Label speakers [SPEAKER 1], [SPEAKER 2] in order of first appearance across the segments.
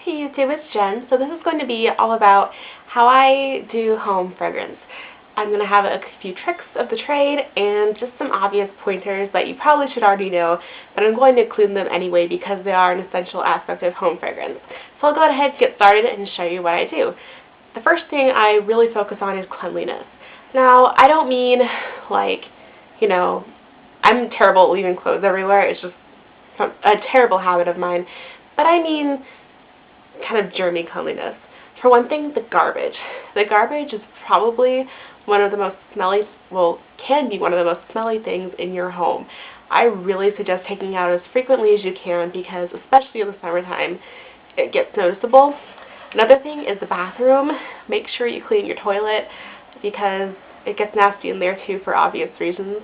[SPEAKER 1] Hey YouTube, it's Jen. So this is going to be all about how I do home fragrance. I'm going to have a few tricks of the trade and just some obvious pointers that you probably should already know, but I'm going to include them anyway because they are an essential aspect of home fragrance. So I'll go ahead and get started and show you what I do. The first thing I really focus on is cleanliness. Now, I don't mean like, I'm terrible at leaving clothes everywhere. It's just a terrible habit of mine. But I mean kind of germy cleanliness. For one thing, the garbage. The garbage is probably one of the most smelly, can be one of the most smelly things in your home. I really suggest taking it out as frequently as you can because, especially in the summertime, it gets noticeable. Another thing is the bathroom. Make sure you clean your toilet because it gets nasty in there too for obvious reasons.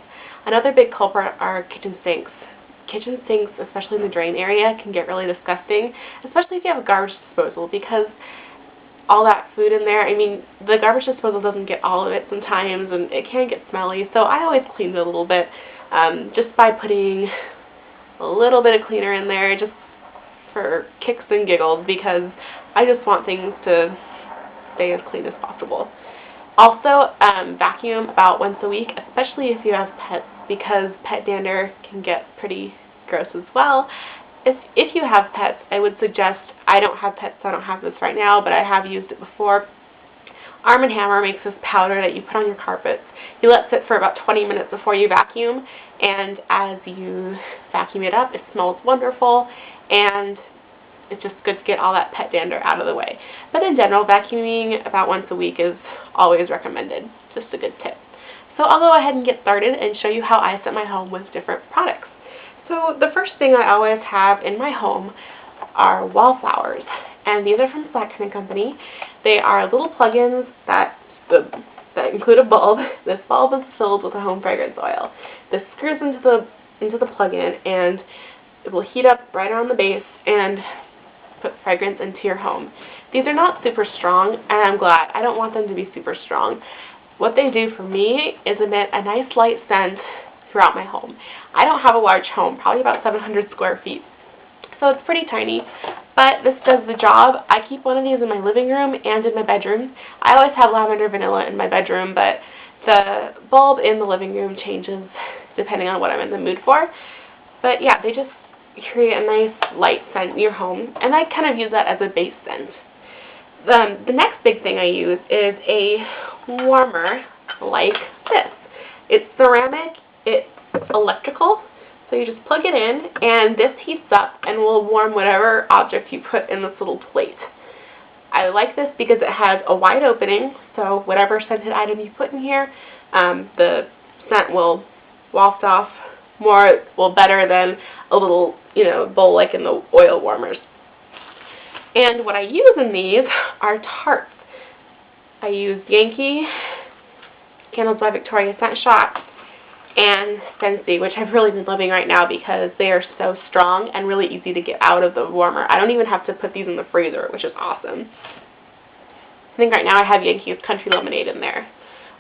[SPEAKER 1] Another big culprit are kitchen sinks. Kitchen sinks, especially in the drain area, can get really disgusting, especially if you have a garbage disposal, because all that food in there, I mean, the garbage disposal doesn't get all of it sometimes, and it can get smelly, so I always clean it a little bit, just by putting a little bit of cleaner in there, just for kicks and giggles, because I just want things to stay as clean as possible. Also, vacuum about once a week, especially if you have pets, because pet dander can get pretty gross as well. If you have pets, I would suggest, I don't have pets, so I don't have this right now, but I have used it before. Arm & Hammer makes this powder that you put on your carpets. You let it sit for about 20 minutes before you vacuum, and as you vacuum it up, it smells wonderful, and it's just good to get all that pet dander out of the way. But in general, vacuuming about once a week is always recommended. Just a good tip. So I'll go ahead and get started and show you how I set my home with different products. So the first thing I always have in my home are wallflowers. And these are from Black & Company. They are little plug-ins that include a bulb. This bulb is filled with a home fragrance oil. This screws into the plug-in, and it will heat up right on the base and put fragrance into your home. These are not super strong, and I'm glad. I don't want them to be super strong. What they do for me is emit a nice light scent throughout my home. I don't have a large home, probably about 700 square feet, so it's pretty tiny, but this does the job. I keep one of these in my living room and in my bedroom. I always have lavender vanilla in my bedroom, but the bulb in the living room changes depending on what I'm in the mood for. But yeah, they just create a nice light scent in your home, and I kind of use that as a base scent. The next big thing I use is a warmer like this. It's ceramic, it's electrical, so you just plug it in, and this heats up and will warm whatever object you put in this little plate. I like this because it has a wide opening, so whatever scented item you put in here, the scent will waft off better than a little, bowl like in the oil warmers. And what I use in these are tarts. I use Yankee, Candles by Victoria Scent Shot, and Scentsy, which I've really been loving right now because they are so strong and really easy to get out of the warmer. I don't even have to put these in the freezer, which is awesome. I think right now I have Yankee's Country Lemonade in there.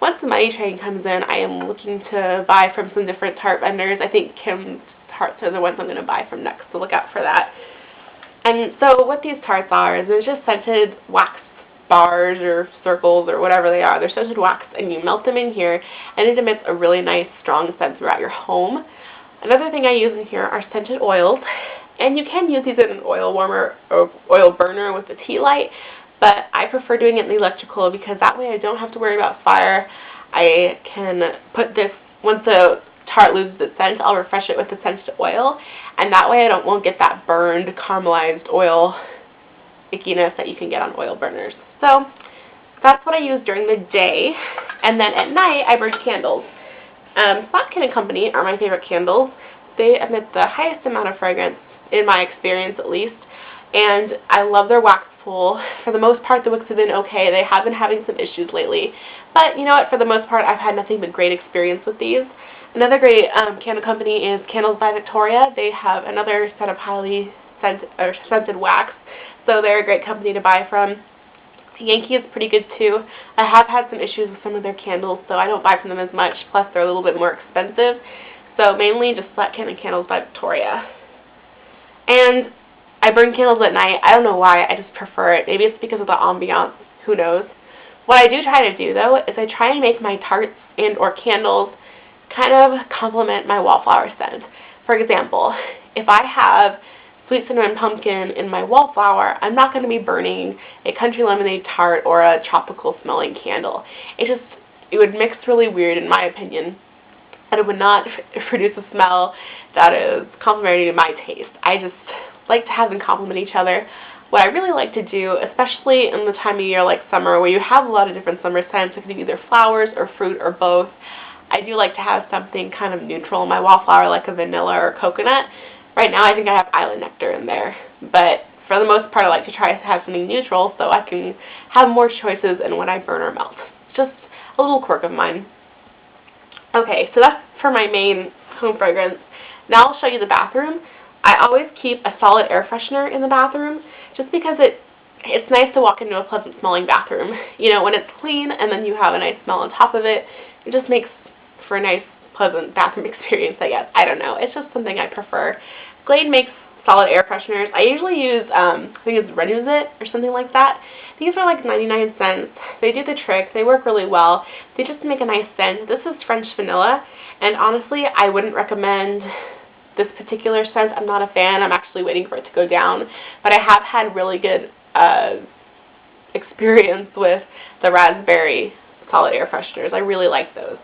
[SPEAKER 1] Once the money train comes in, I am looking to buy from some different tart vendors. I think Kim's tarts are the ones I'm going to buy from next, so look out for that. And so what these tarts are is they're just scented wax bars or circles or whatever they are. They're scented wax, and you melt them in here, and it emits a really nice strong scent throughout your home. Another thing I use in here are scented oils, and you can use these in an oil warmer or oil burner with a tea light, but I prefer doing it in the electrical because that way I don't have to worry about fire. I can put this, once the tart loses its scent, I'll refresh it with the scented oil, and that way I won't get that burned, caramelized oil ickiness that you can get on oil burners. So that's what I use during the day, and then at night I burn candles. Black & Company are my favorite candles. They emit the highest amount of fragrance, in my experience at least, and I love their wax pool. For the most part, the wicks have been okay. They have been having some issues lately, but you know what, for the most part I've had nothing but great experience with these. Another great Candle company is Candles by Victoria. They have another set of highly scented wax, so they're a great company to buy from. Yankee is pretty good too. I have had some issues with some of their candles, so I don't buy from them as much, plus they're a little bit more expensive. So mainly just Black & Candles by Victoria. And I burn candles at night. I don't know why. I just prefer it. Maybe it's because of the ambiance. Who knows? What I do try to do, though, is I try and make my tarts and or candles kind of complement my wallflower scent. For example, if I have sweet cinnamon pumpkin in my wallflower, I'm not going to be burning a country lemonade tart or a tropical smelling candle. It would mix really weird, in my opinion, and it would not produce a smell that is complementary to my taste. I just like to have them complement each other. What I really like to do, especially in the time of year like summer, where you have a lot of different summer scents, it could be either flowers or fruit or both, I do like to have something kind of neutral in my wallflower, like a vanilla or coconut. Right now I think I have island nectar in there, but for the most part I like to try to have something neutral so I can have more choices in when I burn or melt. Just a little quirk of mine. Okay, so that's for my main home fragrance. Now I'll show you the bathroom. I always keep a solid air freshener in the bathroom just because it's nice to walk into a pleasant smelling bathroom. You know, when it's clean and then you have a nice smell on top of it, it just makes for a nice pleasant bathroom experience, I guess. I don't know. It's just something I prefer. Glade makes solid air fresheners. I usually use, I think it's Renuzit or something like that. These are like 99 cents. They do the trick. They work really well. They just make a nice scent. This is French vanilla, and honestly, I wouldn't recommend this particular scent. I'm not a fan. I'm actually waiting for it to go down, but I have had really good experience with the raspberry solid air fresheners. I really like those.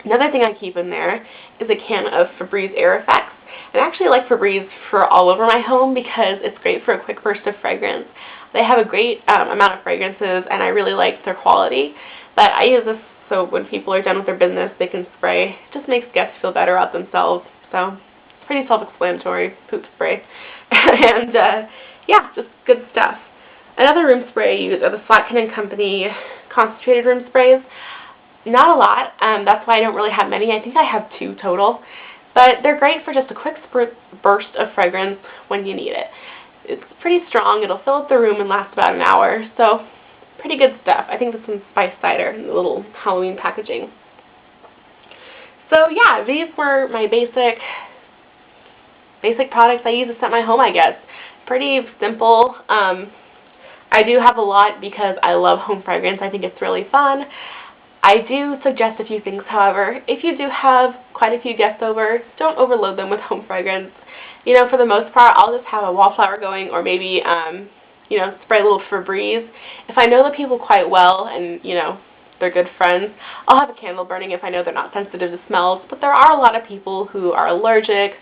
[SPEAKER 1] Another thing I keep in there is a can of Febreze Air Effects. And I actually like Febreze for all over my home because it's great for a quick burst of fragrance. They have a great amount of fragrances, and I really like their quality. But I use this so when people are done with their business, they can spray. It just makes guests feel better about themselves. So it's pretty self-explanatory, poop spray. And yeah, just good stuff. Another room spray I use are the Slatkin & Company concentrated room sprays. Not a lot. That's why I don't really have many. I think I have 2 total. But they're great for just a quick burst of fragrance when you need it. It's pretty strong. It'll fill up the room and last about an hour. So pretty good stuff. I think this one's Spice Cider in the little Halloween packaging. So yeah, these were my basic products I use to set my home, I guess. Pretty simple. I do have a lot because I love home fragrance. I think it's really fun. I do suggest a few things, however. If you do have quite a few guests over, don't overload them with home fragrance. You know, for the most part, I'll just have a wallflower going, or maybe, you know, spray a little Febreze. If I know the people quite well and, you know, they're good friends, I'll have a candle burning if I know they're not sensitive to smells. But there are a lot of people who are allergic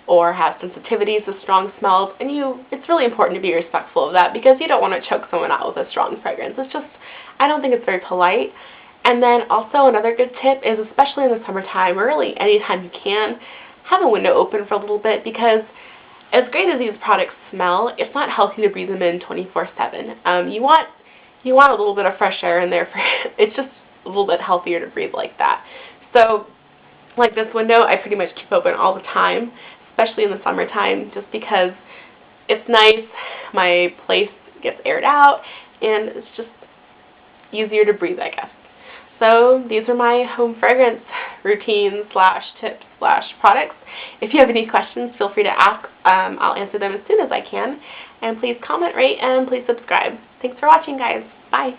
[SPEAKER 1] or have sensitivities to strong smells, and it's really important to be respectful of that because you don't want to choke someone out with a strong fragrance. It's just, I don't think it's very polite. And then also another good tip is, especially in the summertime, or really anytime you can, have a window open for a little bit because as great as these products smell, it's not healthy to breathe them in 24/7. You want a little bit of fresh air in there. It's just a little bit healthier to breathe like that. So like this window, I pretty much keep open all the time, especially in the summertime, just because it's nice. My place gets aired out, and it's just easier to breathe, I guess. So these are my home fragrance routines / tips / products. If you have any questions, feel free to ask. I'll answer them as soon as I can. And please comment, rate, and please subscribe. Thanks for watching, guys. Bye.